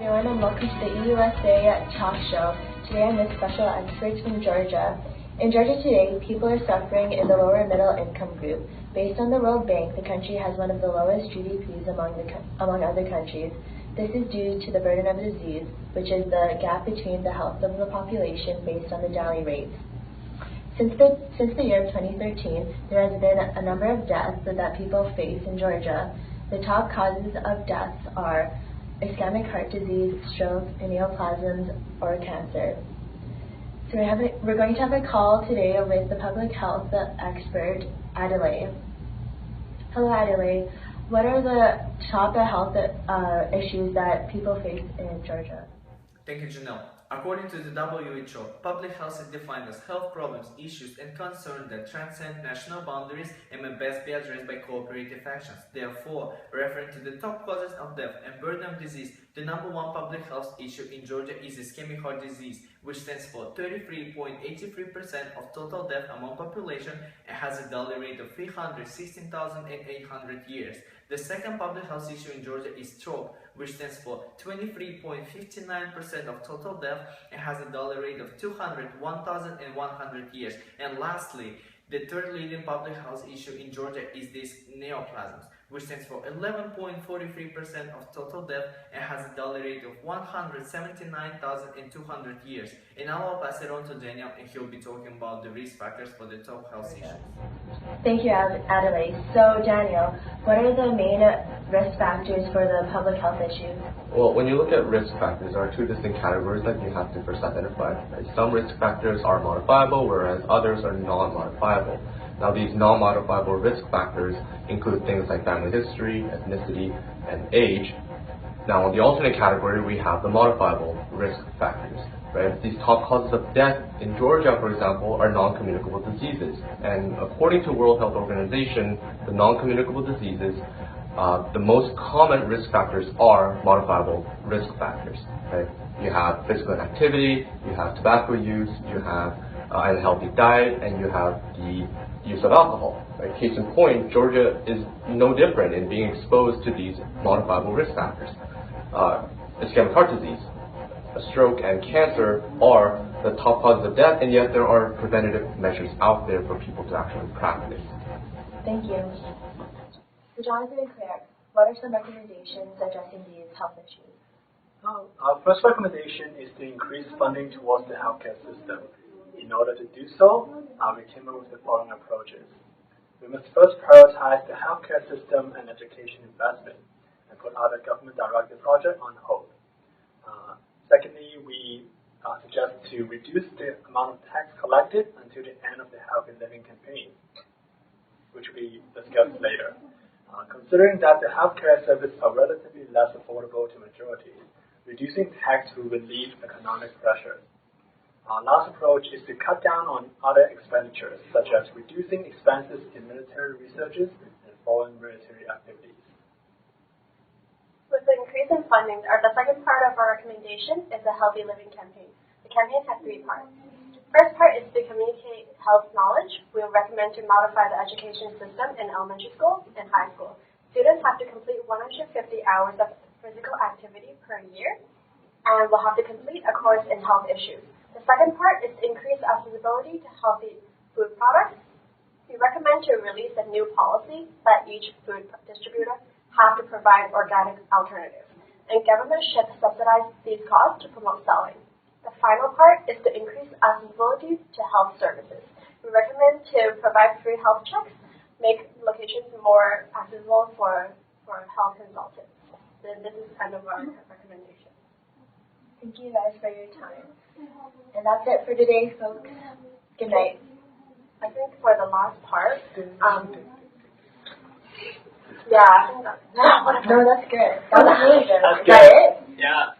everyone, and welcome to the EUSA Talk Show. Today I'm with special experts from Georgia. In Georgia today, people are suffering in the lower middle income group. Based on the World Bank, the country has one of the lowest GDPs among other countries. This is due to the burden of disease, which is the gap between the health of the population based on the daily rates. Since the year of 2013, there has been a number of deaths that people face in Georgia. The top causes of deaths are ischemic heart disease, stroke, neoplasms, or cancer. So we're going to have a call today with the public health expert, Adelaide. Hello, Adelaide. What are the top health issues that people face in Georgia? Thank you, Janelle. According to the WHO, public health is defined as health problems, issues, and concerns that transcend national boundaries and may best be addressed by cooperative actions. Therefore, referring to the top causes of death and burden of disease, the number one public health issue in Georgia is ischemic heart disease, which stands for 33.83% of total death among population and has a daily rate of 316,800 years. The second public health issue in Georgia is stroke, which stands for 23.59% of total death and has a daily rate of 201,100 years. And lastly, the third leading public health issue in Georgia is this neoplasms, which stands for 11.43% of total death and has a daily rate of 179,200 years. And now I'll pass it on to Daniel, and he'll be talking about the risk factors for the top health issues. Thank you, Adelaide. So, Daniel, what are the main risk factors for the public health issues? Well, when you look at risk factors, there are two distinct categories that you have to first identify. Some risk factors are modifiable, whereas others are non-modifiable. Now, these non-modifiable risk factors include things like family history, ethnicity, and age. Now, in the alternate category, we have the modifiable risk factors. Right? These top causes of death in Georgia, for example, are non-communicable diseases. And according to World Health Organization, the non-communicable diseases, the most common risk factors are modifiable risk factors. Right? You have physical inactivity, you have tobacco use, you have an unhealthy diet, and you have the use of alcohol. Right? Case in point, Georgia is no different in being exposed to these modifiable risk factors. Ischemic heart disease, stroke, and cancer are the top causes of death, and yet there are preventative measures out there for people to actually practice. Thank you. So, Jonathan and Claire, what are some recommendations addressing these health issues? Our first recommendation is to increase funding towards the healthcare system. In order to do so, we came up with the following approaches. We must first prioritize the healthcare system and education investment and put other government-directed projects on hold. Secondly, we suggest to reduce the amount of tax collected until the end of the Healthy Living campaign, which we discussed later. Considering that the healthcare services are relatively less affordable to majorities, reducing tax will relieve economic pressure. Our last approach is to cut down on other expenditures, such as reducing expenses in military researches and foreign military activities. With the increase in funding, the second part of our recommendation is the Healthy Living campaign. The campaign has three parts. First part is to communicate health knowledge. We will recommend to modify the education system in elementary school and high school. Students have to complete 150 hours of physical activity per year, and will have to complete a course in health issues. The second part is to increase accessibility to healthy food products. We recommend to release a new policy that each food distributor have to provide organic alternatives, and government should subsidize these costs to promote selling. The final part is to increase accessibility to health services. We recommend to provide free health checks, make locations more accessible for health consultants. This is kind of our recommendation. Thank you guys for your time. And that's it for today, folks. Good night. I think for the last part, yeah. No, that's good. That was really good. That's Is that good. it? Yeah.